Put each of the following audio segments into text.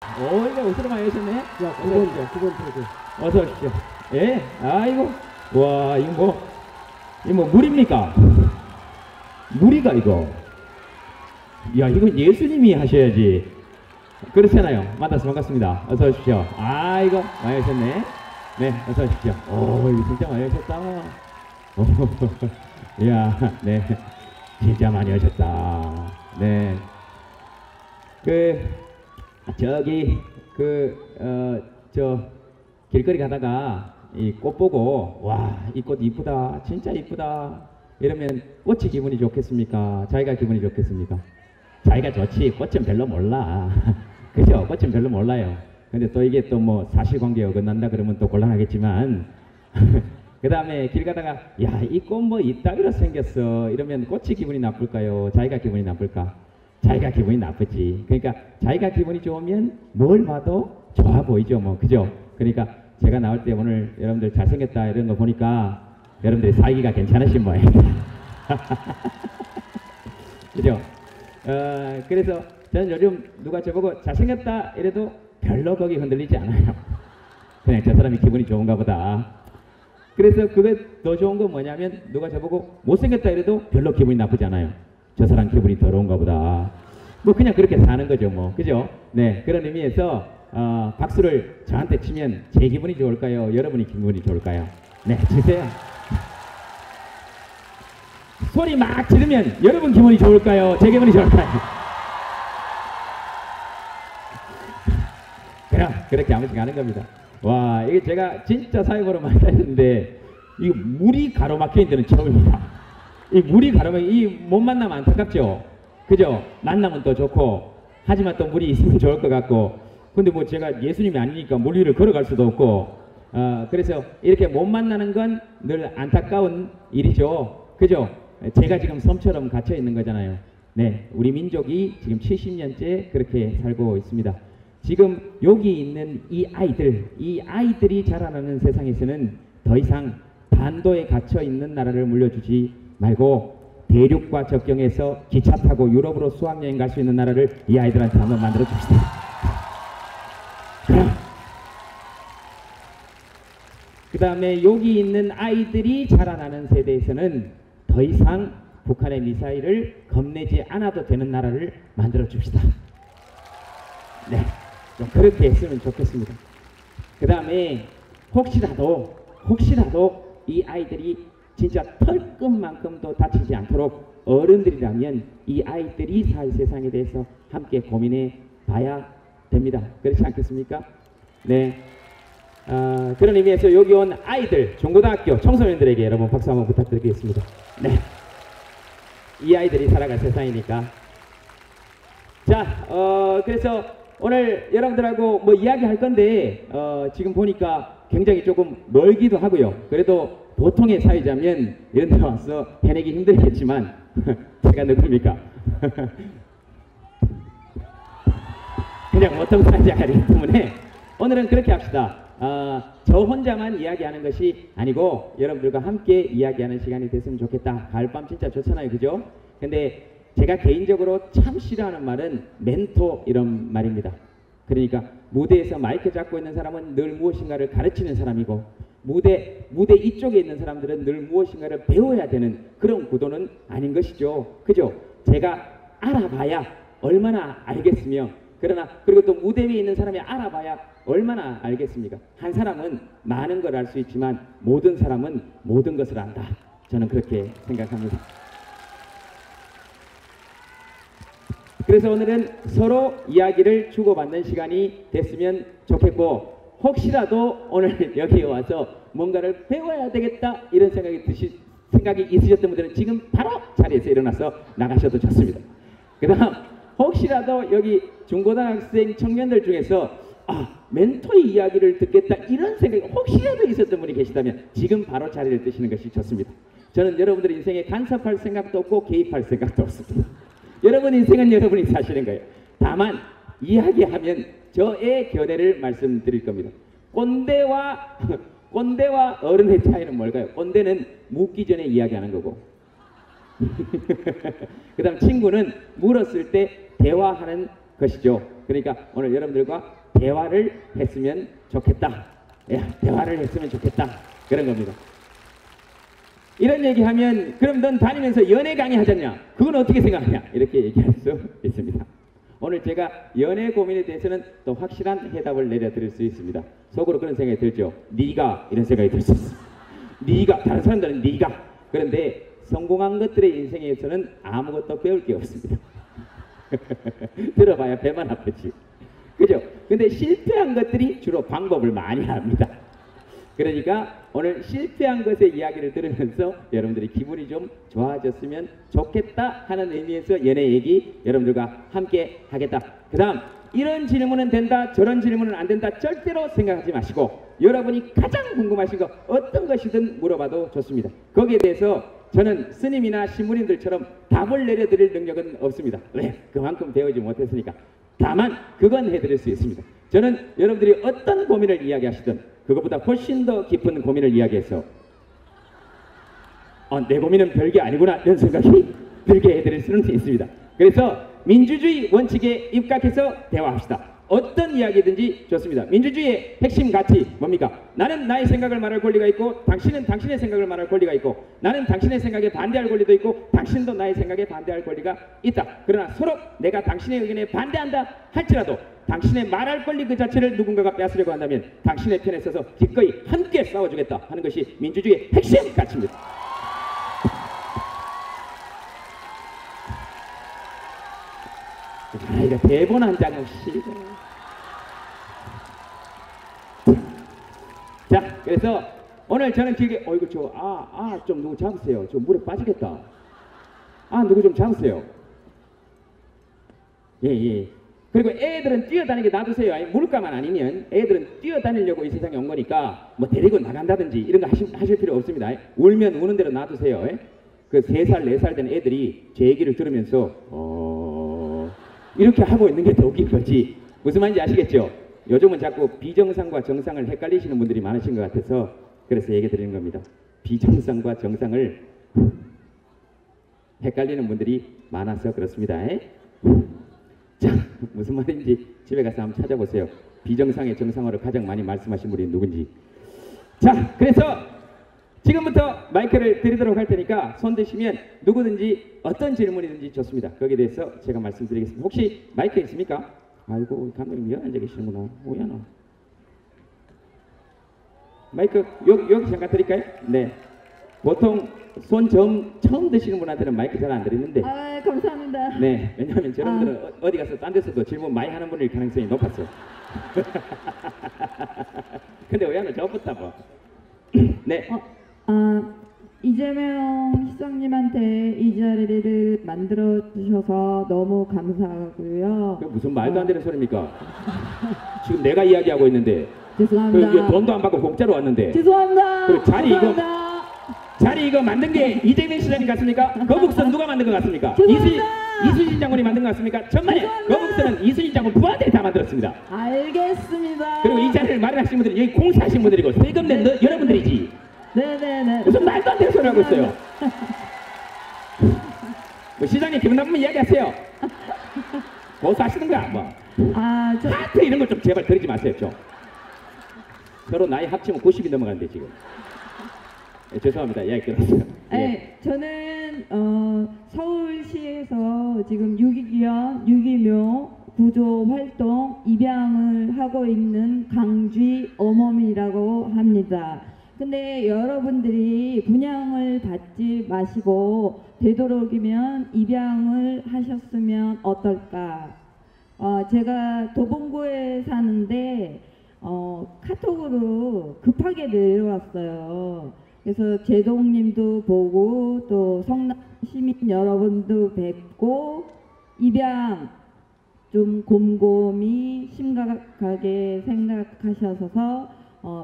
이거 옷으로 많이 하셨네? 야, 9번 프로드. 어서 오십시오. 예, 아이고, 와, 이거 뭐, 물입니까? 물이가 이거. 야, 이거 예수님이 하셔야지. 그렇잖아요. 만나서 반갑습니다. 어서 오십시오. 아이고, 많이 오셨네. 네, 어서 오십시오. 이거 진짜 많이 오셨다. 이야, 네. 진짜 많이 오셨다. 네. 저기, 길거리 가다가 이 꽃 보고, 와, 이 꽃 이쁘다. 진짜 이쁘다. 이러면 꽃이 기분이 좋겠습니까? 자기가 기분이 좋겠습니까? 자기가 좋지. 꽃은 별로 몰라. 그죠? 꽃은 별로 몰라요. 근데 또 이게 또 뭐 사실관계에 어긋난다 그러면 또 곤란하겠지만, 그 다음에 길 가다가, 야, 이 꽃 뭐 이따위로 생겼어. 이러면 꽃이 기분이 나쁠까요? 자기가 기분이 나쁠까? 자기가 기분이 나쁘지. 그러니까 자기가 기분이 좋으면 뭘 봐도 좋아 보이죠, 뭐. 그죠? 그러니까 제가 나올 때 오늘 여러분들 잘생겼다 이런 거 보니까 여러분들이 살기가 괜찮으신 모양이에요. 그죠? 그래서 저는 요즘 누가 저보고 잘생겼다 이래도 별로 거기 흔들리지 않아요. 그냥 저 사람이 기분이 좋은가 보다. 그래서 그게 더 좋은 건 뭐냐면 누가 저보고 못생겼다 이래도 별로 기분이 나쁘지 않아요. 저 사람 기분이 더러운가 보다. 뭐 그냥 그렇게 사는 거죠, 뭐. 그죠? 네, 그런 의미에서 박수를 저한테 치면 제 기분이 좋을까요? 여러분이 기분이 좋을까요? 네, 주세요. 소리 막 지르면 여러분 기분이 좋을까요? 제 기분이 좋을까요? 그렇게 한 번씩 하는 겁니다. 와, 이게 제가 진짜 사회보러 많이 다녔는데 이 물이 가로막혀 있는 데는 처음입니다. 이 물이 가로막혀, 이 못 만나면 안타깝죠? 그죠? 만나면 또 좋고, 하지만 또 물이 있으면 좋을 것 같고, 근데 뭐 제가 예수님이 아니니까 물 위를 걸어갈 수도 없고, 그래서 이렇게 못 만나는 건 늘 안타까운 일이죠. 그죠? 제가 지금 섬처럼 갇혀 있는 거잖아요. 네, 우리 민족이 지금 70년째 그렇게 살고 있습니다. 지금 여기 있는 이 아이들이 자라나는 세상에서는 더 이상 반도에 갇혀 있는 나라를 물려주지 말고 대륙과 접경해서 기차 타고 유럽으로 수학여행 갈 수 있는 나라를 이 아이들한테 한번 만들어 줍시다. 그 다음에 여기 있는 아이들이 자라나는 세대에서는 더 이상 북한의 미사일을 겁내지 않아도 되는 나라를 만들어 줍시다. 네, 좀 그렇게 했으면 좋겠습니다. 그 다음에 혹시라도 이 아이들이 진짜 털끝만큼도 다치지 않도록 어른들이라면 이 아이들이 살 세상에 대해서 함께 고민해 봐야 됩니다. 그렇지 않겠습니까? 네. 그런 의미에서 여기 온 아이들, 중고등학교 청소년들에게 여러분 박수 한번 부탁드리겠습니다. 네. 이 아이들이 살아갈 세상이니까. 자, 그래서 오늘 여러분들하고 뭐 이야기할 건데, 지금 보니까 굉장히 조금 멀기도 하고요. 그래도 보통의 사회자면 이런 데 와서 해내기 힘들겠지만, 제가 누굽니까? 그냥 보통 사회자가 아니기 때문에 오늘은 그렇게 합시다. 저 혼자만 이야기하는 것이 아니고 여러분들과 함께 이야기하는 시간이 됐으면 좋겠다. 가을밤 진짜 좋잖아요, 그죠? 근데 제가 개인적으로 참 싫어하는 말은 멘토 이런 말입니다. 그러니까 무대에서 마이크 잡고 있는 사람은 늘 무엇인가를 가르치는 사람이고 무대 이쪽에 있는 사람들은 늘 무엇인가를 배워야 되는 그런 구도는 아닌 것이죠. 그죠? 제가 알아봐야 얼마나 알겠으며 그러나 그리고 또 무대 위에 있는 사람이 알아봐야 얼마나 알겠습니까? 한 사람은 많은 걸 알 수 있지만 모든 사람은 모든 것을 안다. 저는 그렇게 생각합니다. 그래서 오늘은 서로 이야기를 주고받는 시간이 됐으면 좋겠고 혹시라도 오늘 여기에 와서 뭔가를 배워야 되겠다 이런 생각이 있으셨던 분들은 지금 바로 자리에서 일어나서 나가셔도 좋습니다. 그 다음 혹시라도 여기 중고등학생 청년들 중에서 멘토의 이야기를 듣겠다 이런 생각이 혹시라도 있었던 분이 계시다면 지금 바로 자리를 뜨시는 것이 좋습니다. 저는 여러분들의 인생에 간섭할 생각도 없고 개입할 생각도 없습니다. 여러분 인생은 여러분이 사시는 거예요. 다만 이야기하면 저의 견해를 말씀드릴 겁니다. 꼰대와 어른의 차이는 뭘까요? 꼰대는 묻기 전에 이야기하는 거고 그 다음 친구는 물었을 때 대화하는 것이죠. 그러니까 오늘 여러분들과 대화를 했으면 좋겠다. 대화를 했으면 좋겠다. 그런 겁니다. 이런 얘기하면 그럼 넌 다니면서 연애 강의 하잖냐? 그건 어떻게 생각하냐? 이렇게 얘기할 수 있습니다. 오늘 제가 연애 고민에 대해서는 또 확실한 해답을 내려드릴 수 있습니다. 속으로 그런 생각이 들죠. 네가 이런 생각이 들 수 있어. 네가 다른 사람들은 네가. 그런데 성공한 것들의 인생에서는 아무것도 배울 게 없습니다. 들어봐야 배만 아프지. 그죠? 근데 실패한 것들이 주로 방법을 많이 합니다. 그러니까 오늘 실패한 것의 이야기를 들으면서 여러분들이 기분이 좀 좋아졌으면 좋겠다 하는 의미에서 연애 얘기 여러분들과 함께 하겠다. 그 다음 이런 질문은 된다 저런 질문은 안 된다 절대로 생각하지 마시고 여러분이 가장 궁금하신 거 어떤 것이든 물어봐도 좋습니다. 거기에 대해서 저는 스님이나 신부님들처럼 답을 내려드릴 능력은 없습니다. 왜? 그만큼 배우지 못했으니까. 다만 그건 해드릴 수 있습니다. 저는 여러분들이 어떤 고민을 이야기하시든 그것보다 훨씬 더 깊은 고민을 이야기해서 내 고민은 별게 아니구나 이런 생각이 들게 해드릴 수는 있습니다. 그래서 민주주의 원칙에 입각해서 대화합시다. 어떤 이야기든지 좋습니다. 민주주의의 핵심 가치 뭡니까? 나는 나의 생각을 말할 권리가 있고 당신은 당신의 생각을 말할 권리가 있고 나는 당신의 생각에 반대할 권리도 있고 당신도 나의 생각에 반대할 권리가 있다. 그러나 서로 내가 당신의 의견에 반대한다 할지라도 당신의 말할 권리 그 자체를 누군가가 빼앗으려고 한다면 당신의 편에 서서 기꺼이 함께 싸워주겠다 하는 것이 민주주의의 핵심 가치입니다. 이거 대본 한 장 없이. 자, 그래서 오늘 저는 길게, 이거 좀 누구 잡으세요. 저 물에 빠지겠다. 누구 좀 잡으세요. 예. 그리고 애들은 뛰어다니게 놔두세요. 물가만 아니면 애들은 뛰어다니려고 이 세상에 온 거니까 뭐 데리고 나간다든지 이런 거 하실 필요 없습니다. 울면 우는 대로 놔두세요. 그 3살, 4살 된 애들이 제 얘기를 들으면서 이렇게 하고 있는 게 더 웃긴 거지. 무슨 말인지 아시겠죠? 요즘은 자꾸 비정상과 정상을 헷갈리시는 분들이 많으신 것 같아서 그래서 얘기 드리는 겁니다. 비정상과 정상을 헷갈리는 분들이 많아서 그렇습니다. 자, 무슨 말인지 집에 가서 한번 찾아보세요. 비정상의 정상어를 가장 많이 말씀하신 분이 누군지. 자, 그래서 지금부터 마이크를 드리도록 할 테니까 손 드시면 누구든지 어떤 질문이든지 좋습니다. 거기에 대해서 제가 말씀드리겠습니다. 혹시 마이크 있습니까? 아이고, 감독님 여기 앉아 계시는구나. 뭐야 너. 마이크 여기 잠깐 드릴까요? 네. 보통 손 처음 드시는 분한테는 마이크 잘 안 드리는데. 감사합니다. 네, 왜냐하면 저분들은 어디 가서 딴 데서도 질문 많이 하는 분일 가능성이 높았어요. 근데 왜 하나 저부터 뭐. 네. 이재명 시장님한테 이 자리를 만들어 주셔서 너무 감사하고요. 그 무슨 말도 안 되는 소리입니까? 지금 내가 이야기하고 있는데. 죄송합니다. 돈도 안 받고 공짜로 왔는데. 죄송합니다. 그리고 죄송합니다. 자리 이거 만든 게 이재명 시장님 같습니까? 거북선 누가 만든 것 같습니까? 이순신 장군이 만든 것 같습니까? 천만에 거북선은 이순신 장군 부하들이 다 만들었습니다. 알겠습니다. 그리고 이 자리를 마련하신 분들이 여기 공사하신 분들이고 세금 낸 여러분들이지. 네네네. 무슨 말도 안 되는 소리 하고 있어요. 뭐 시장님 기분 나쁘면 이야기하세요. 고소하시는가 뭐. 하트 이런 거 좀 제발 드리지 마세요. 좀. 서로 나이 합치면 90이 넘어가는데 지금. 죄송합니다. 이야기 끊었어요. 네, 저는 서울시에서 지금 유기묘 구조 활동 입양을 하고 있는 강쥐 어멈이라고 합니다. 근데 여러분들이 분양을 받지 마시고 되도록이면 입양을 하셨으면 어떨까? 제가 도봉구에 사는데 카톡으로 급하게 내려왔어요. 그래서 제동님도 보고 또 성남 시민 여러분도 뵙고 입양 좀 곰곰이 심각하게 생각하셔서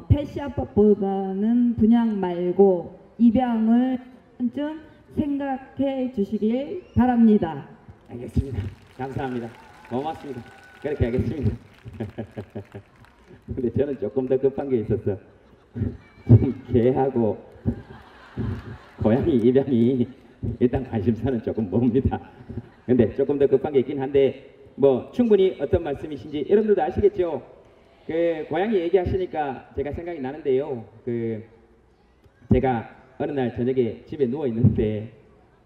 펫샵보다는 분양 말고 입양을 좀 생각해 주시길 바랍니다. 알겠습니다. 감사합니다. 고맙습니다. 그렇게 하겠습니다. 근데 저는 조금 더 급한 게 있었어. 지금 개하고 고양이 입양이 일단 관심사는 조금 멉니다. 근데 조금 더 급한 게 있긴 한데 뭐 충분히 어떤 말씀이신지 여러분들도 아시겠죠? 그 고양이 얘기하시니까 제가 생각이 나는데요. 그 제가 어느 날 저녁에 집에 누워 있는데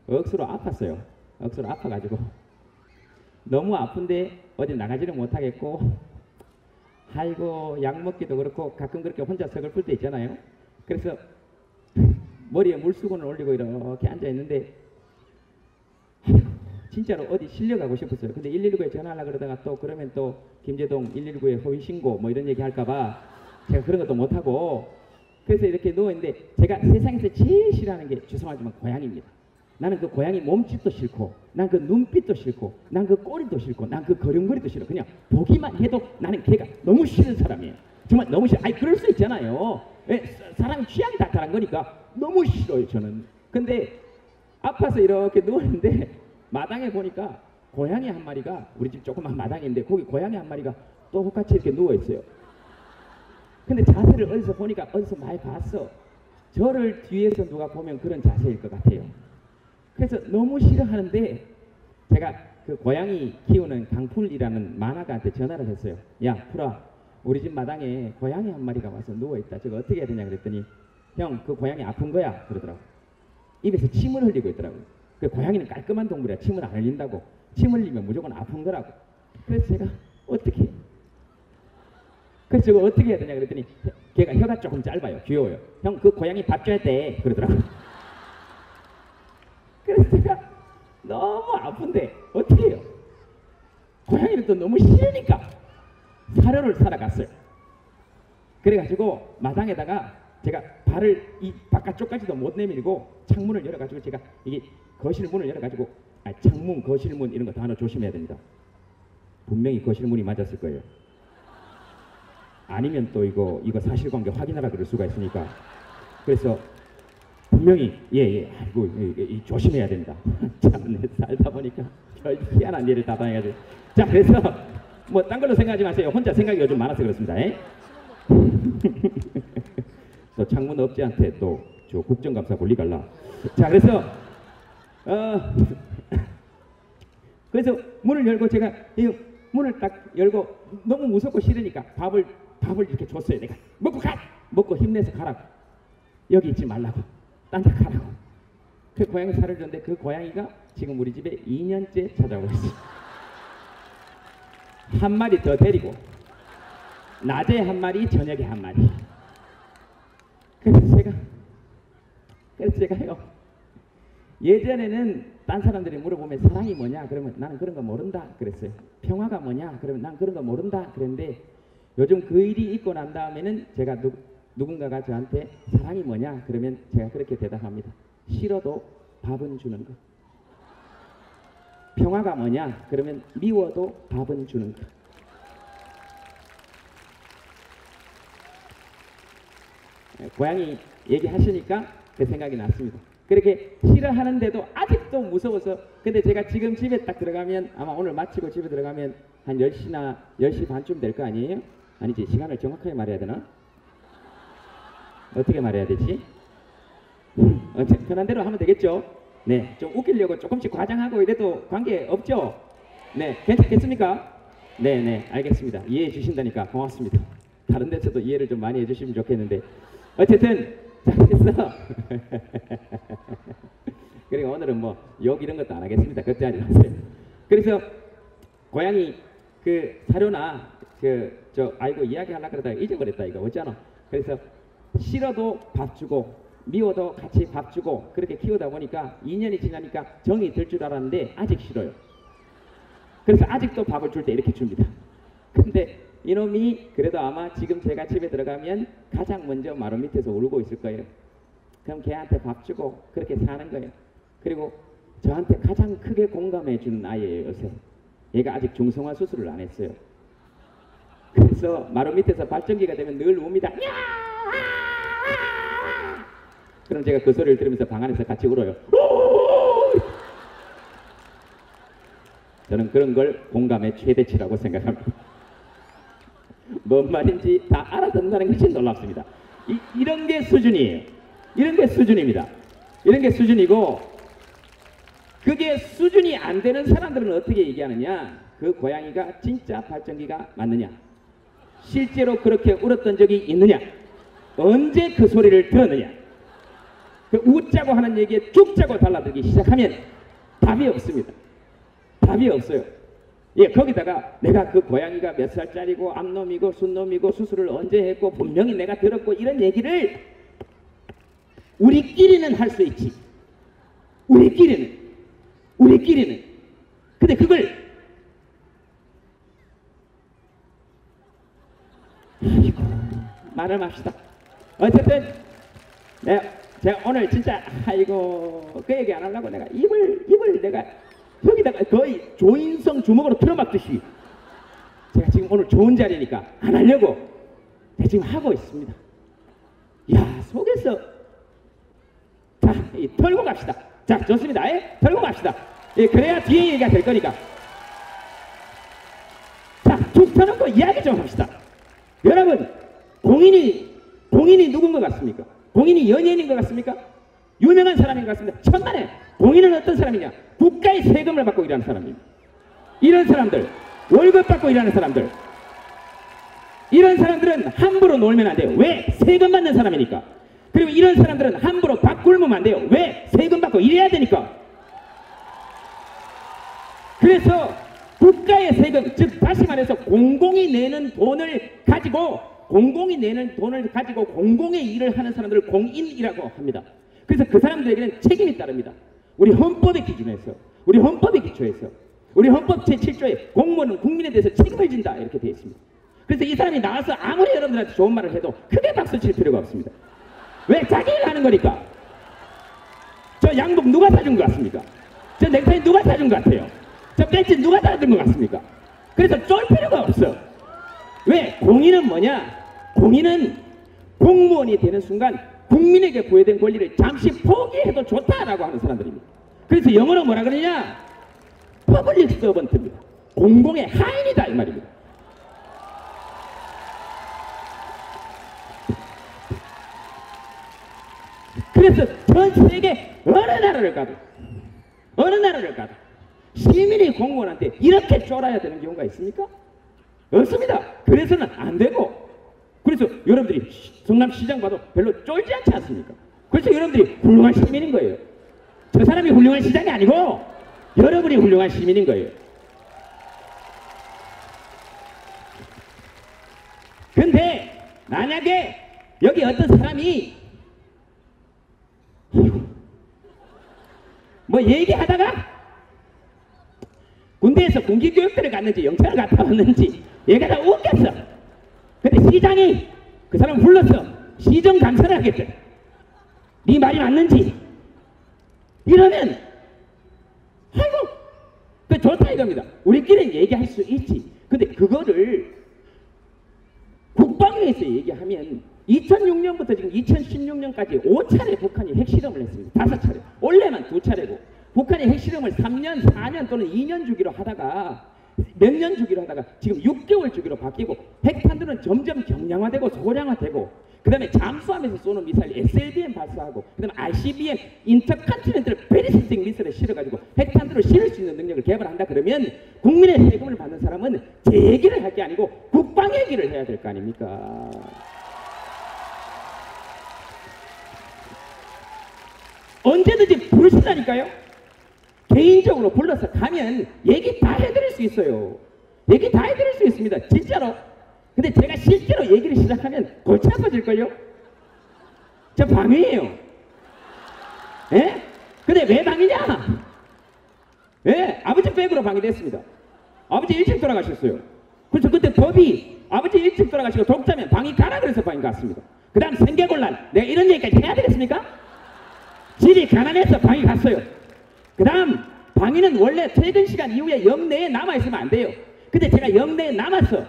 억수로 아팠어요. 억수로 아파가지고 너무 아픈데 어디 나가지를 못하겠고, 아이고 약 먹기도 그렇고 가끔 그렇게 혼자 서글플 때 있잖아요. 그래서 머리에 물수건을 올리고 이렇게 앉아 있는데 진짜로 어디 실려가고 싶었어요. 근데 119에 전화하려고 그러다가 또 그러면 또 김제동 119에 허위 신고 뭐 이런 얘기 할까봐 제가 그런 것도 못하고, 그래서 이렇게 누워있는데 제가 세상에서 제일 싫어하는 게 죄송하지만 고양이입니다. 나는 그 고양이 몸짓도 싫고, 난 그 눈빛도 싫고, 난 그 꼬리도 싫고, 난 그 걸음걸이도 싫어. 그냥 보기만 해도 나는 걔가 너무 싫은 사람이에요. 정말 너무 싫어. 아니 그럴 수 있잖아요. 예, 사람이 취향이 다 다른 거니까 너무 싫어요 저는. 근데 아파서 이렇게 누웠는데 마당에 보니까 고양이 한 마리가, 우리 집 조그만 마당인데 거기 고양이 한 마리가 똑같이 이렇게 누워 있어요. 근데 자세를 어디서 보니까 어디서 많이 봤어. 저를 뒤에서 누가 보면 그런 자세일 것 같아요. 그래서 너무 싫어하는데 제가 그 고양이 키우는 강풀이라는 만화가한테 전화를 했어요. 야 풀아, 우리 집 마당에 고양이 한 마리가 와서 누워있다. 저거 어떻게 해야 되냐 그랬더니 형 그 고양이 아픈 거야 그러더라고. 입에서 침을 흘리고 있더라고요. 그 고양이는 깔끔한 동물이야. 침을 안 흘린다고. 침 흘리면 무조건 아픈 거라고. 그래서 제가 어떻게 해요? 그래서 저거 어떻게 해야 되냐 그랬더니 걔가 혀가 조금 짧아요. 귀여워요. 형 그 고양이 밥 줘야 돼 그러더라고요. 그래서 제가 너무 아픈데 어떻게 해요? 고양이는 또 너무 싫으니까 사료를 사러 갔어요. 그래가지고 마당에다가 제가 발을 이 바깥쪽까지도 못 내밀고 창문을 열어가지고, 제가 이게 거실 문을 열어가지고, 창문, 거실 문 이런 거 단어 조심해야 됩니다. 분명히 거실 문이 맞았을 거예요. 아니면 또 이거 사실관계 확인하라 그럴 수가 있으니까. 그래서 분명히 아이고 조심해야 됩니다. 참 살다 보니까 별 희한한 일을 다 당해가지고. 자, 그래서 뭐 딴 걸로 생각하지 마세요. 혼자 생각이 요즘 많아서 그렇습니다. 또 창문 업체한테 또 저 국정감사 권리 갈라. 자, 그래서 그래서 문을 열고 제가 이 문을 딱 열고 너무 무섭고 싫으니까 밥을 이렇게 줬어요. 내가 먹고 가! 먹고 힘내서 가라고. 여기 있지 말라고. 딴 데 가라고. 그 고양이 살을 줬는데 그 고양이가 지금 우리 집에 2년째 찾아오고 있어요. 한 마리 더 데리고 낮에 한 마리, 저녁에 한 마리. 그래서 제가요, 예전에는 딴 사람들이 물어보면 사랑이 뭐냐 그러면 나는 그런 거 모른다 그랬어요. 평화가 뭐냐 그러면 난 그런 거 모른다 그랬는데, 요즘 그 일이 있고 난 다음에는 제가 누군가가 저한테 사랑이 뭐냐 그러면 제가 그렇게 대답합니다. 싫어도 밥은 주는 거. 평화가 뭐냐 그러면 미워도 밥은 주는 거. 고양이 얘기하시니까 그 생각이 났습니다. 그렇게 싫어하는데도 아직도 무서워서. 근데 제가 지금 집에 딱 들어가면, 아마 오늘 마치고 집에 들어가면 한 10시나 10시 반쯤 될 거 아니에요? 아니지, 시간을 정확하게 말해야 되나? 어떻게 말해야 되지? 편한 대로 하면 되겠죠? 네, 좀 웃기려고 조금씩 과장하고 이래도 관계 없죠? 네, 괜찮겠습니까? 네, 알겠습니다. 이해해 주신다니까 고맙습니다. 다른 데서도 이해를 좀 많이 해주시면 좋겠는데, 어쨌든 자, 그래서 그리고 오늘은 뭐 욕 이런 것도 안 하겠습니다. 걱정하지 마세요. 그래서 고양이 그 사료나 아이고 이야기하려고 그러다가 잊어버렸다 이거 어쩌나. 그래서 싫어도 밥 주고 미워도 같이 밥 주고 그렇게 키우다 보니까 2년이 지나니까 정이 들 줄 알았는데 아직 싫어요. 그래서 아직도 밥을 줄 때 이렇게 줍니다. 근데 이놈이 그래도 아마 지금 제가 집에 들어가면 가장 먼저 마루 밑에서 울고 있을 거예요. 그럼 걔한테 밥 주고 그렇게 사는 거예요. 그리고 저한테 가장 크게 공감해 주는 아이예요 요새. 얘가 아직 중성화 수술을 안 했어요. 그래서 마루 밑에서 발전기가 되면 늘 웁니다. 그럼 제가 그 소리를 들으면서 방 안에서 같이 울어요. 저는 그런 걸 공감의 최대치라고 생각합니다. 뭔 말인지 다 알아듣는다는 것이 놀랍습니다. 이런 게 수준이에요. 이런 게 수준입니다. 이런 게 수준이고, 그게 수준이 안 되는 사람들은 어떻게 얘기하느냐? 그 고양이가 진짜 발전기가 맞느냐? 실제로 그렇게 울었던 적이 있느냐? 언제 그 소리를 들었느냐? 그 웃자고 하는 얘기에 죽자고 달라들기 시작하면 답이 없습니다. 답이 없어요. 예, 거기다가 내가 그 고양이가 몇 살짜리고 암놈이고 순놈이고 수술을 언제 했고 분명히 내가 들었고 이런 얘기를 우리끼리는 할 수 있지. 우리끼리는. 근데 그걸 말을 맙시다. 어쨌든 제가 오늘 진짜 아이고 그 얘기 안 하려고 내가 입을 내가 여기다가 거의 조인성 주먹으로 틀어막듯이 제가 지금 오늘 좋은 자리니까 안 하려고 내가 지금 하고 있습니다. 야, 속에서 자, 털고 갑시다. 자, 좋습니다. 예? 털고 갑시다. 예, 그래야 뒤에 얘기가 될 거니까. 자, 툭 터놓고 이야기 좀 합시다. 여러분, 공인이 누군 것 같습니까? 공인이 연예인인 것 같습니까? 유명한 사람인 것 같습니다. 천만에 공인은 어떤 사람이냐? 국가의 세금을 받고 일하는 사람입니다. 이런 사람들, 월급 받고 일하는 사람들, 이런 사람들은 함부로 놀면 안 돼요. 왜? 세금 받는 사람이니까. 그리고 이런 사람들은 함부로 밥 굶으면 안 돼요. 왜? 세금 받고 일해야 되니까. 그래서 국가의 세금, 즉 다시 말해서 공공이 내는 돈을 가지고 공공의 일을 하는 사람들을 공인이라고 합니다. 그래서 그 사람들에게는 책임이 따릅니다. 우리 헌법의 기준에서, 우리 헌법의 기초에서, 우리 헌법 제7조에 공무원은 국민에 대해서 책임을 진다 이렇게 되어 있습니다. 그래서 이 사람이 나와서 아무리 여러분들한테 좋은 말을 해도 크게 박수 칠 필요가 없습니다. 왜? 자기 일 하는 거니까. 저 양복 누가 사준 것 같습니까? 저 넥타이 누가 사준 것 같아요? 저 배지 누가 사준 것 같습니까? 그래서 쫄 필요가 없어. 왜? 공인은 뭐냐? 공인은 공무원이 되는 순간 국민에게 부여된 권리를 잠시 포기해도 좋다라고 하는 사람들입니다. 그래서 영어로 뭐라 그러냐? 퍼블릭 서번트입니다. 공공의 하인이다 이 말입니다. 그래서 전 세계 어느 나라를 가도 시민이 공무원한테 이렇게 쫄아야 되는 경우가 있습니까? 없습니다. 그래서는 안 되고, 그래서 여러분들이 성남시장 봐도 별로 쫄지 않지 않습니까? 그래서 여러분들이 훌륭한 시민인 거예요. 저 사람이 훌륭한 시장이 아니고 여러분이 훌륭한 시민인 거예요. 근데 만약에 여기 어떤 사람이 뭐 얘기하다가 군대에서 군기교육대를 갔는지 영창을 갔다 왔는지 얘가 다 웃겼어. 근데 시장이 그 사람 불러서 시정 감사를 하겠대. 네 말이 맞는지 이러면 아이고 그 좋다 이겁니다. 우리끼리 얘기할 수 있지. 근데 그거를 국방위에서 얘기하면 2006년부터 지금 2016년까지 5차례 북한이 핵실험을 했습니다. 5차례. 올해만 2차례고 북한이 핵실험을 3년, 4년 또는 2년 주기로 하다가 몇 년 주기로 하다가 지금 6개월 주기로 바뀌고 핵탄두는 점점 경량화되고 소량화되고 그 다음에 잠수함에서 쏘는 미사일 SLBM 발사하고 그 다음에 ICBM 인터컨티넨탈 배리스틱 미사일을 실어가지고 핵탄두를 실을 수 있는 능력을 개발한다 그러면 국민의 세금을 받는 사람은 제 얘기를 할 게 아니고 국방 얘기를 해야 될 거 아닙니까? 언제든지 부르시다니까요. 개인적으로 불러서 가면 얘기 다 해드릴 수 있어요. 얘기 다 해드릴 수 있습니다. 진짜로. 근데 제가 실제로 얘기를 시작하면 골치 아파질걸요? 저 방해예요. 예? 근데 왜 방해냐? 예? 아버지 백으로 방해됐습니다. 아버지 일찍 돌아가셨어요. 그래서 그때 법이 아버지 일찍 돌아가시고 독자면 방이 가라 그래서 방이 갔습니다. 그 다음 생계곤란. 내가 이런 얘기까지 해야 되겠습니까? 집이 가난해서 방이 갔어요. 그 다음 방위는 원래 퇴근 시간 이후에 영내에 남아있으면 안 돼요. 근데 제가 영내에 남아서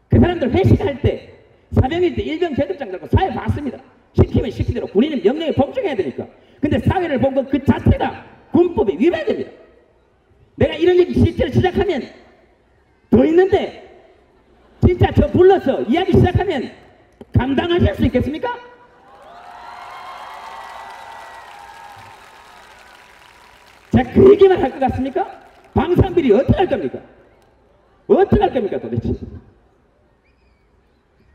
그 사람들 회식할 때 사병일 때 일병 계급장 들고 사회 봤습니다. 시키면 시키대로 군인은 명령에 복종해야 되니까. 근데 사회를 본 것 그 자체가 군법에 위반됩니다. 내가 이런 얘기 실제로 시작하면 더 있는데 진짜 저 불러서 이야기 시작하면 감당하실 수 있겠습니까? 자, 그 얘기만 할 것 같습니까? 방산비리 어떻게 할 겁니까? 어떻게 할 겁니까 도대체?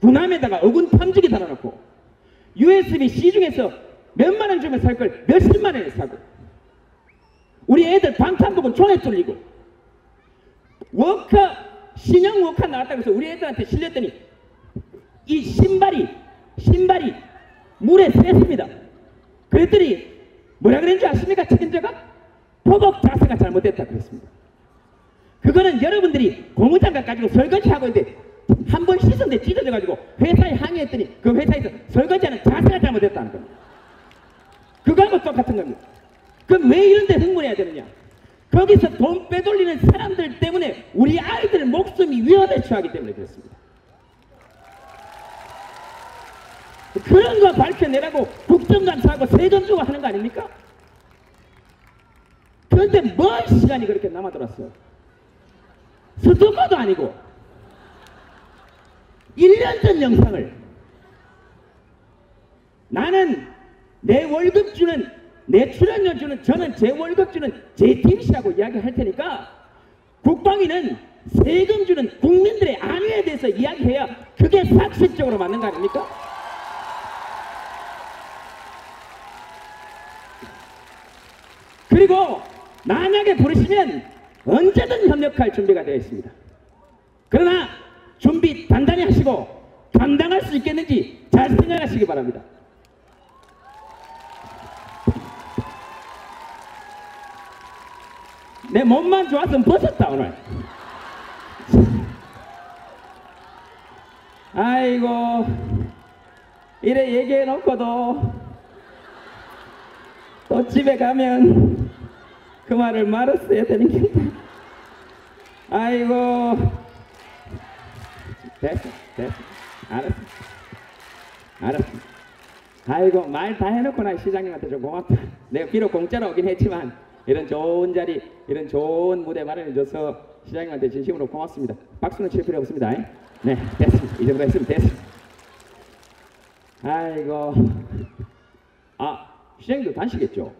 군함에다가 어군 탐지기 달아놓고 USB 시중에서 몇만 원 주면 살 걸 몇십만 원에 사고 우리 애들 방탄복은 총에 뚫리고 워커 신형 워커 나왔다고 해서 우리 애들한테 실렸더니 이 신발이 물에 샜습니다. 그랬더니 뭐라 그랬는지 아십니까? 책임자가 포복 자세가 잘못됐다 그랬습니다. 그거는 여러분들이 고무장갑 가지고 설거지하고 있는데 한 번 씻었는데 찢어져 가지고 회사에 항의했더니 그 회사에서 설거지하는 자세가 잘못됐다는 겁니다. 그거하고 똑같은 겁니다. 그럼 왜 이런 데 흥분해야 되느냐? 거기서 돈 빼돌리는 사람들 때문에 우리 아이들 목숨이 위험에 처하기 때문에 그렇습니다. 그런 거 밝혀내라고 국정감사하고 세금 주고 하는 거 아닙니까? 그런데 뭔 시간이 그렇게 남아돌았어요. 스토커도 아니고 1년 전 영상을 나는 내 월급 주는 내 출연료 주는 저는 제 월급 주는 JTBC라고 이야기할 테니까 국방위는 세금 주는 국민들의 안위에 대해서 이야기해야 그게 상식적으로 맞는 거 아닙니까? 그리고 만약에 부르시면 언제든 협력할 준비가 되어 있습니다. 그러나 준비 단단히 하시고 감당할 수 있겠는지 잘 생각하시기 바랍니다. 내 몸만 좋았으면 벗었다 오늘. 아이고 이래 얘기해놓고도 또 집에 가면 그 말을 말았어야 되는 게 아이고 됐어 알았어 아이고 말 다 해놓고 나 시장님한테 좀 고맙다. 내가 비록 공짜로 오긴 했지만 이런 좋은 자리 이런 좋은 무대 마련해줘서 시장님한테 진심으로 고맙습니다. 박수는 칠 필요 없습니다. 네 됐습니다. 이 정도 했으면 됐습니다. 아이고 시장님도 단식했죠?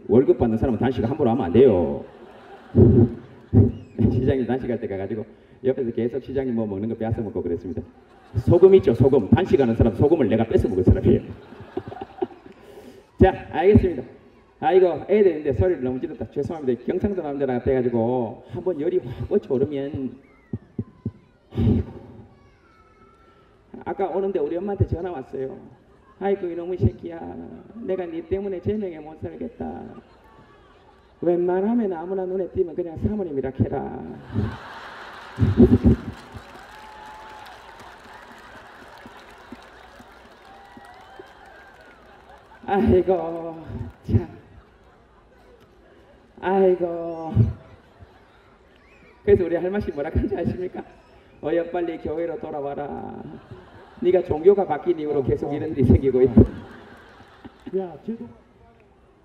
월급 받는 사람은 단식 함부로 하면 안 돼요. 시장님 단식할 때 가가지고 옆에서 계속 시장님 뭐 먹는 거 빼앗아 먹고 그랬습니다. 소금 있죠 소금. 단식하는 사람 소금을 내가 뺏어 먹을 사람이에요. 자 알겠습니다. 아이고 애들인데 소리를 너무 질렀다. 죄송합니다. 경상도 남자랑 같아가지고 한번 열이 확 뻗쳐오르면 아까 오는데 우리 엄마한테 전화 왔어요. 아이고 이놈의 새끼야 내가 네 때문에 제명에 못 살겠다. 웬만하면 아무나 눈에 띄면 그냥 사모님이라 해라. 아이고 참 아이고 그래서 우리 할머니 뭐라 그런지 아십니까? 어여 빨리 교회로 돌아와라. 네가 종교가 바뀐 이후로 계속 이런 일이 생기고 있다. 야, 쟤도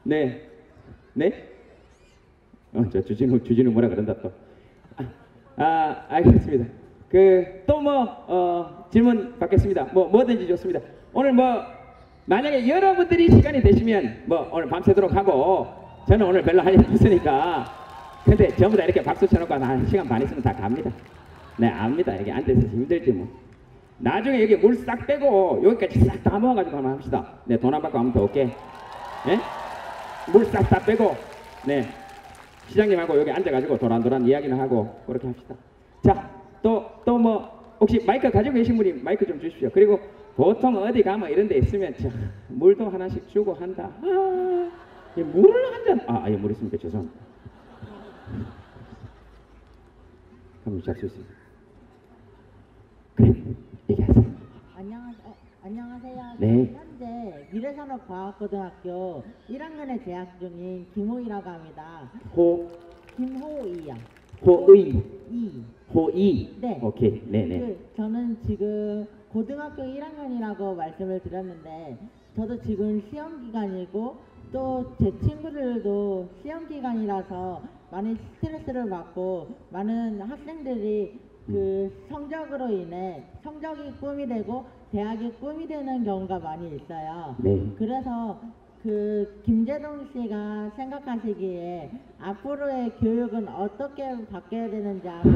네? 저 주진우 뭐라 그런다 또. 알겠습니다. 또 질문 받겠습니다. 뭐든지 좋습니다. 오늘 만약에 여러분들이 시간이 되시면 오늘 밤새도록 하고 저는 오늘 별로 할 일 없으니까 근데 전부 다 이렇게 박수 쳐놓고 한 시간 반 있으면 다 갑니다. 네 압니다. 여기 앉아서 힘들지 뭐. 나중에 여기 물 싹 빼고 여기까지 싹 다 모아가지고 한번 합시다. 네 돈 안 받고 아무도 없게. 네? 물 싹 다 빼고 네 시장님하고 여기 앉아가지고 도란도란 이야기는 하고 그렇게 합시다. 자 또 혹시 마이크 가지고 계신 분이 마이크 좀 주십시오. 그리고 보통 어디 가면 이런 데 있으면 물도 하나씩 주고 한다. 물을 한 잔 물 있습니까? 죄송합니다. 한번 잘 수 있습니다. 그래 얘기하세요. 안녕하세요. 네. 현재 미래산업과학고등학교 1학년에 재학 중인 김호이라고 합니다. 김호이요. 호이. 네. 오케이. 네네. 저는 지금 고등학교 1학년이라고 말씀을 드렸는데 저도 지금 시험 기간이고 또 제 친구들도 시험 기간이라서 많이 스트레스를 받고 많은 학생들이 그 성적으로 인해 성적이 꿈이 되고 대학이 꿈이 되는 경우가 많이 있어요. 네. 그래서 김재동 씨가 생각하시기에 앞으로의 교육은 어떻게 바뀌어야 되는지 하고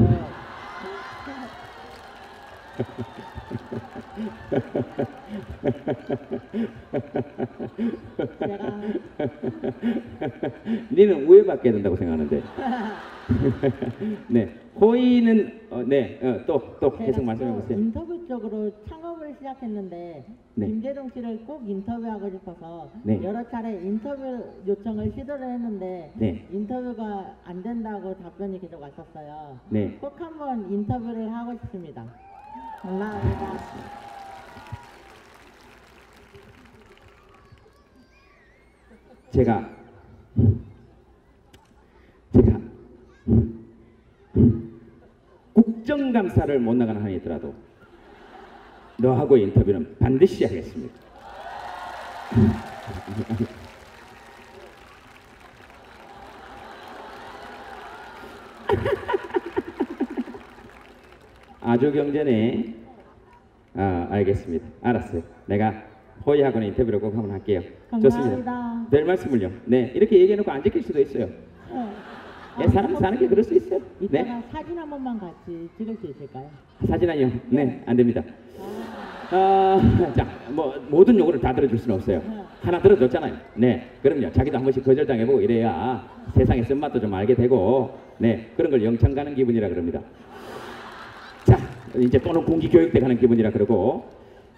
제가 니는 우회받게 된다고 생각하는데. 네, 호의는 또 제가 계속 말씀해 또 보세요. 인터뷰 쪽으로 창업을 시작했는데 네. 김재동 씨를 꼭 인터뷰하고 싶어서 네. 여러 차례 인터뷰 요청을 시도를 했는데 네. 인터뷰가 안 된다고 답변이 계속 왔었어요. 네. 꼭 한번 인터뷰를 하고 싶습니다. 감사합니다. 제가 국정감사를 못 나가는 한이 있더라도 너하고의 인터뷰는 반드시 하겠습니다. 아주 경전에 알겠습니다. 알았어요. 내가 호의하고는 인터뷰를 꼭 한번 할게요. 좋습니다. 감사합니다. 별 말씀을요. 네, 이렇게 얘기해놓고 안 지킬 수도 있어요. 네, 사람 사는 게 그럴 수 있어요. 이따가 네, 사진 한 번만 같이 찍을 수 있을까요? 사진 아니요. 네, 안 됩니다. 자, 뭐 모든 요구를 다 들어줄 수는 없어요. 하나 들어줬잖아요. 네, 그럼요. 자기도 한 번씩 거절당해보고 이래야 세상의 쓴맛도 좀 알게 되고, 네, 그런 걸 영창 가는 기분이라 그럽니다. 자, 이제 또는 공기 교육대 가는 기분이라 그러고.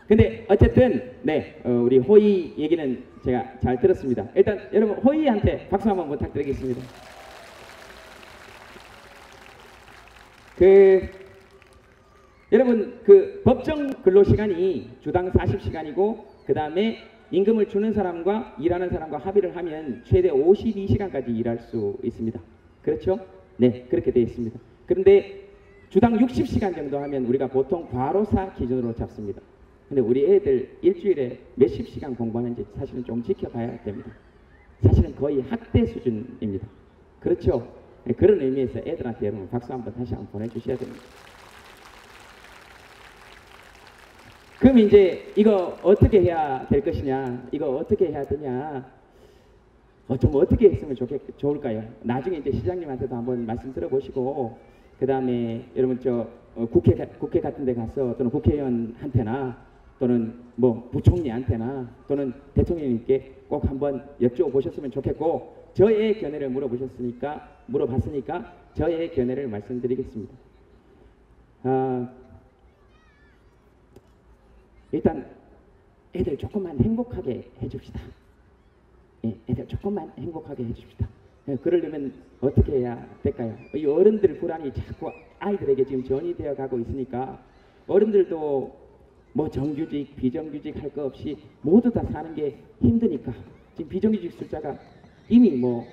근데 어쨌든 네, 우리 호의 얘기는 제가 잘 들었습니다. 일단 여러분 호의한테 박수 한번 부탁드리겠습니다. 여러분 법정 근로시간이 주당 40시간이고 그 다음에 임금을 주는 사람과 일하는 사람과 합의를 하면 최대 52시간까지 일할 수 있습니다. 그렇죠? 네, 그렇게 되어 있습니다. 그런데 주당 60시간 정도 하면 우리가 보통 과로사 기준으로 잡습니다. 근데 우리 애들 일주일에 몇십 시간 공부하는지 사실은 좀 지켜봐야 됩니다. 사실은 거의 학대 수준입니다. 그렇죠? 네, 그런 의미에서 애들한테 여러분 박수 한번 다시 한번 보내주셔야 됩니다. 그럼 이제 이거 어떻게 해야 될 것이냐, 이거 어떻게 해야 되냐, 좀 어떻게 했으면 좋을까요? 나중에 이제 시장님한테도 한번 말씀 들어보시고, 그 다음에 여러분 국회 같은 데 가서 또는 국회의원한테나 또는 뭐 부총리한테나 또는 대통령님께 꼭 한번 여쭤보셨으면 좋겠고, 저의 견해를 물어봤으니까 저의 견해를 말씀드리겠습니다. 일단 애들 조금만 행복하게 해줍시다. 예, 애들 조금만 행복하게 해줍시다. 예, 그러려면 어떻게 해야 될까요? 이 어른들 불안이 자꾸 아이들에게 지금 전이되어 가고 있으니까 어른들도 뭐 정규직, 비정규직 할 거 없이 모두 다 사는 게 힘드니까 지금 비정규직 숫자가 이미 뭐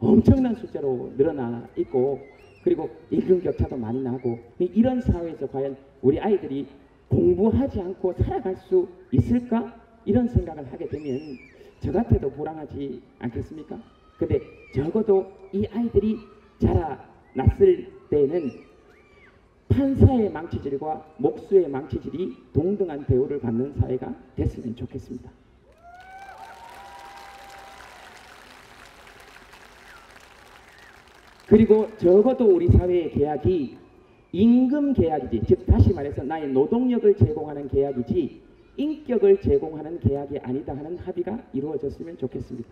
엄청난 숫자로 늘어나 있고, 그리고 임금 격차도 많이 나고, 이런 사회에서 과연 우리 아이들이 공부하지 않고 살아갈 수 있을까? 이런 생각을 하게 되면 저 같아도 불안하지 않겠습니까? 근데 적어도 이 아이들이 자라났을 때는 판사의 망치질과 목수의 망치질이 동등한 대우를 받는 사회가 됐으면 좋겠습니다. 그리고 적어도 우리 사회의 계약이 임금 계약이지, 즉 다시 말해서 나의 노동력을 제공하는 계약이지 인격을 제공하는 계약이 아니다 하는 합의가 이루어졌으면 좋겠습니다.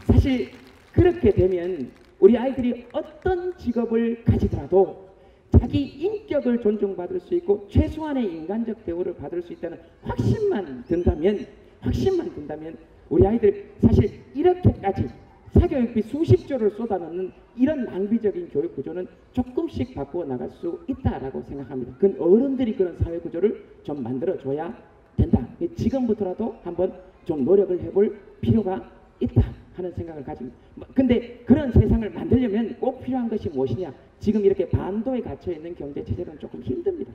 사실 그렇게 되면 우리 아이들이 어떤 직업을 가지더라도 자기 인격을 존중받을 수 있고 최소한의 인간적 대우를 받을 수 있다는 확신만 든다면 우리 아이들 사실 이렇게까지 사교육비 수십조를 쏟아넣는 이런 낭비적인 교육 구조는 조금씩 바꾸어 나갈 수 있다라고 생각합니다. 그건 어른들이 그런 사회 구조를 좀 만들어줘야 된다. 지금부터라도 한번 좀 노력을 해볼 필요가 있다 하는 생각을 가집니다. 근데 그런 세상을 만들려면 꼭 필요한 것이 무엇이냐? 지금 이렇게 반도에 갇혀 있는 경제 체제는 조금 힘듭니다.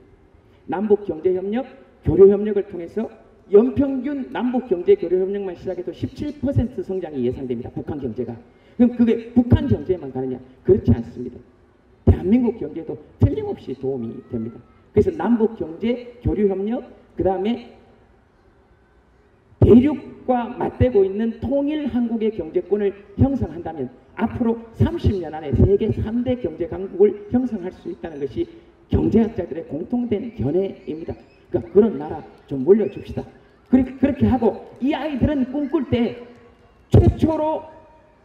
남북 경제 협력, 교류 협력을 통해서 연평균 남북 경제 교류 협력만 시작해도 17% 성장이 예상됩니다. 북한 경제가. 그럼 그게 북한 경제에만 가느냐? 그렇지 않습니다. 대한민국 경제도 틀림없이 도움이 됩니다. 그래서 남북 경제 교류 협력, 그 다음에 대륙과 맞대고 있는 통일 한국의 경제권을 형성한다면 앞으로 30년 안에 세계 3대 경제 강국을 형성할 수 있다는 것이 경제학자들의 공통된 견해입니다. 그러니까 그런 나라 좀 물려줍시다. 그렇게 하고 이 아이들은 꿈꿀 때 최초로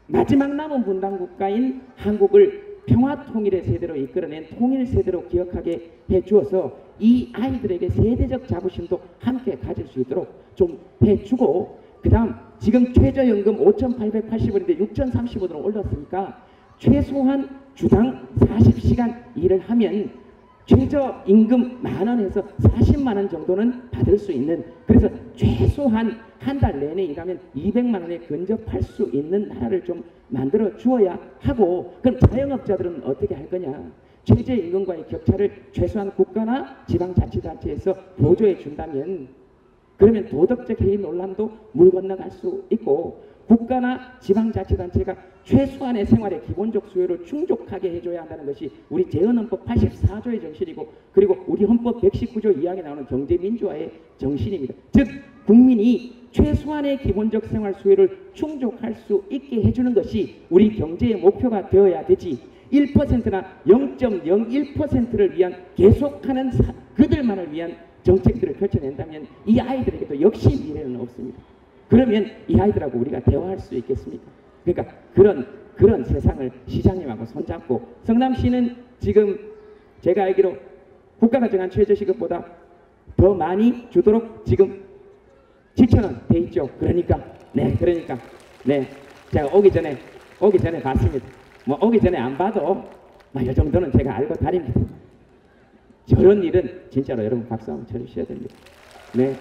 마지막 남은 분단 국가인 한국을 평화 통일의 세대로 이끌어낸 통일 세대로 기억하게 해주어서 이 아이들에게 세대적 자부심도 함께 가질 수 있도록 좀 해주고, 그 다음 지금 최저연금 5,880원인데 6,030원으로 올렸으니까 최소한 주당 40시간 일을 하면 최저임금 10,000원에서 400,000원 정도는 받을 수 있는, 그래서 최소한 한 달 내내 일하면 200만 원에 근접할 수 있는 나라를 좀 만들어 주어야 하고, 그럼 자영업자들은 어떻게 할 거냐? 최저임금과의 격차를 최소한 국가나 지방자치단체에서 보조해 준다면 그러면 도덕적 해이 논란도 물 건너갈 수 있고, 국가나 지방자치단체가 최소한의 생활의 기본적 수요를 충족하게 해줘야 한다는 것이 우리 재헌헌법 84조의 정신이고, 그리고 우리 헌법 119조 2항에 나오는 경제민주화의 정신입니다. 즉 국민이 최소한의 기본적 생활 수요를 충족할 수 있게 해주는 것이 우리 경제의 목표가 되어야 되지, 1%나 0.01%를 위한 계속하는 그들만을 위한 정책들을 펼쳐낸다면 이 아이들에게도 역시 미래는 없습니다. 그러면 이 아이들하고 우리가 대화할 수 있겠습니까? 그러니까 그런 세상을 시장님하고 손잡고, 성남시는 지금 제가 알기로 국가가 정한 최저시급보다 더 많이 주도록 지금 7,000원 돼 있죠. 그러니까 제가 오기 전에 봤습니다. 뭐 오기 전에 안 봐도 이 정도는 제가 알고 다닙니다. 저런 일은 진짜로 여러분 박수 한번 쳐주셔야 됩니다. 네.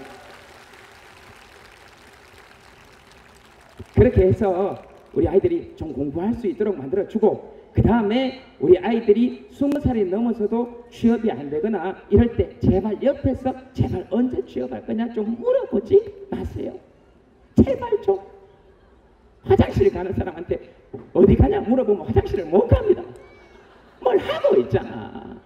그렇게 해서 우리 아이들이 좀 공부할 수 있도록 만들어주고, 그 다음에 우리 아이들이 20살이 넘어서도 취업이 안 되거나 이럴 때 제발 옆에서 제발 언제 취업할 거냐 좀 물어보지 마세요. 제발 좀. 화장실 가는 사람한테 어디 가냐 물어보면 화장실을 못 갑니다. 뭘 하고 있잖아.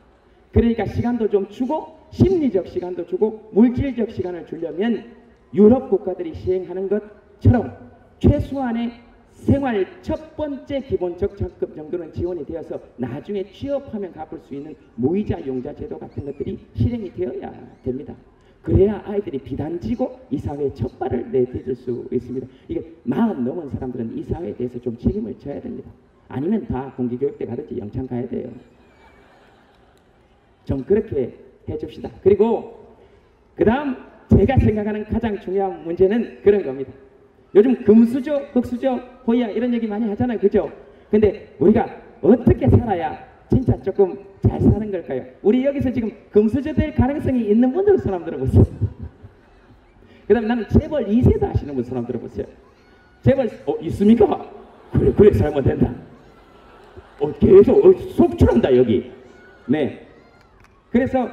그러니까 시간도 좀 주고 심리적 시간도 주고 물질적 시간을 주려면 유럽 국가들이 시행하는 것처럼 최소한의 생활 첫 번째 기본적 적금 정도는 지원이 되어서 나중에 취업하면 갚을 수 있는 무이자 용자 제도 같은 것들이 실행이 되어야 됩니다. 그래야 아이들이 비단지고 이 사회에 첫 발을 내딛을 수 있습니다. 이게 40 넘은 사람들은 이 사회에 대해서 좀 책임을 져야 됩니다. 아니면 다 공기교육대 가든지 영창 가야 돼요. 좀 그렇게 해줍시다. 그리고 그 다음 제가 생각하는 가장 중요한 문제는 그런 겁니다. 요즘 금수저, 흑수저, 호의야 이런 얘기 많이 하잖아요. 그죠? 근데 우리가 어떻게 살아야 진짜 조금 잘 사는 걸까요? 우리 여기서 지금 금수저 될 가능성이 있는 분들 손 한번 들어보세요. 그 다음에 나는 재벌 2세다 하시는 분 손 한번 들어보세요. 재벌 있습니까? 그래 살면 된다. 계속 속출한다 여기. 네. 그래서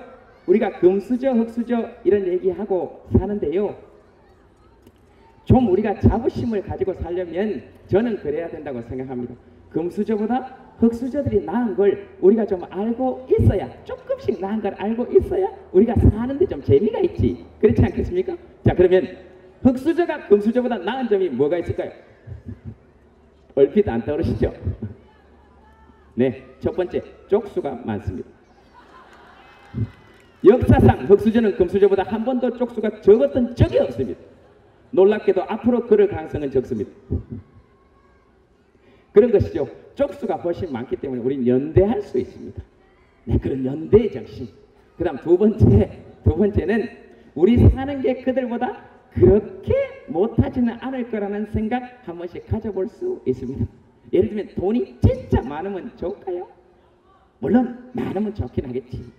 우리가 금수저, 흑수저 이런 얘기하고 사는데요. 좀 우리가 자부심을 가지고 살려면 저는 그래야 된다고 생각합니다. 금수저보다 흑수저들이 나은 걸 우리가 좀 알고 있어야, 조금씩 나은 걸 알고 있어야 우리가 사는데 좀 재미가 있지. 그렇지 않겠습니까? 자, 그러면 흑수저가 금수저보다 나은 점이 뭐가 있을까요? 얼핏 안 떠오르시죠? 네, 첫 번째 쪽수가 많습니다. 역사상 흑수저는 금수저보다 한 번도 쪽수가 적었던 적이 없습니다. 놀랍게도 앞으로 그럴 가능성은 적습니다. 그런 것이죠. 쪽수가 훨씬 많기 때문에 우리는 연대할 수 있습니다. 네, 그런 연대의 정신. 그 다음 두 번째는 우리 사는 게 그들보다 그렇게 못하지는 않을 거라는 생각 한 번씩 가져볼 수 있습니다. 예를 들면 돈이 진짜 많으면 좋을까요? 물론 많으면 좋긴 하겠지.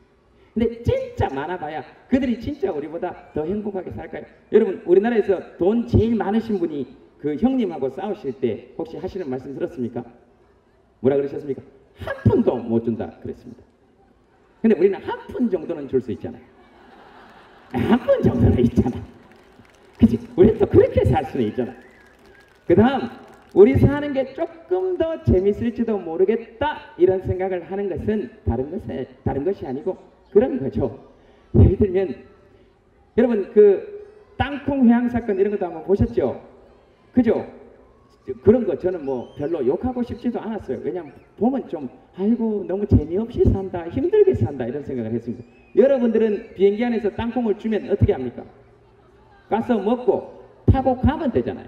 근데 진짜 많아봐야 그들이 진짜 우리보다 더 행복하게 살까요? 여러분 우리나라에서 돈 제일 많으신 분이 그 형님하고 싸우실 때 혹시 하시는 말씀 들었습니까? 뭐라 그러셨습니까? 한 푼도 못 준다 그랬습니다. 근데 우리는 한 푼 정도는 줄 수 있잖아요. 한 푼 정도는 있잖아. 그치? 우리는 또 그렇게 살 수는 있잖아. 그 다음 우리 사는 게 조금 더 재밌을지도 모르겠다 이런 생각을 하는 것은 다른 것이 아니고 그런 거죠. 예를 들면 여러분 그 땅콩 회항 사건 이런 것도 한번 보셨죠? 그죠? 그런 거 저는 뭐 별로 욕하고 싶지도 않았어요. 왜냐면 보면 좀 아이고 너무 재미없이 산다, 힘들게 산다 이런 생각을 했습니다. 여러분들은 비행기 안에서 땅콩을 주면 어떻게 합니까? 가서 먹고 타고 가면 되잖아요.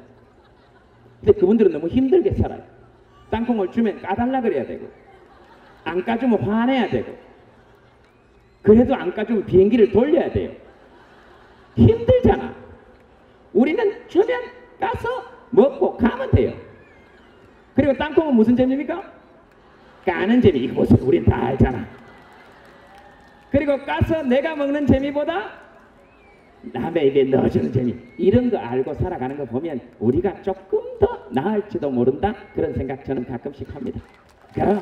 근데 그분들은 너무 힘들게 살아요. 땅콩을 주면 까달라 그래야 되고 안 까주면 화내야 되고 그래도 안 까주면 비행기를 돌려야 돼요. 힘들잖아. 우리는 주면 가서 먹고 가면 돼요. 그리고 땅콩은 무슨 재미입니까? 까는 재미. 이거 보세요. 우린 다 알잖아. 그리고 까서 내가 먹는 재미보다 남의 입에 넣어주는 재미. 이런 거 알고 살아가는 거 보면 우리가 조금 더 나을지도 모른다. 그런 생각 저는 가끔씩 합니다. 그럼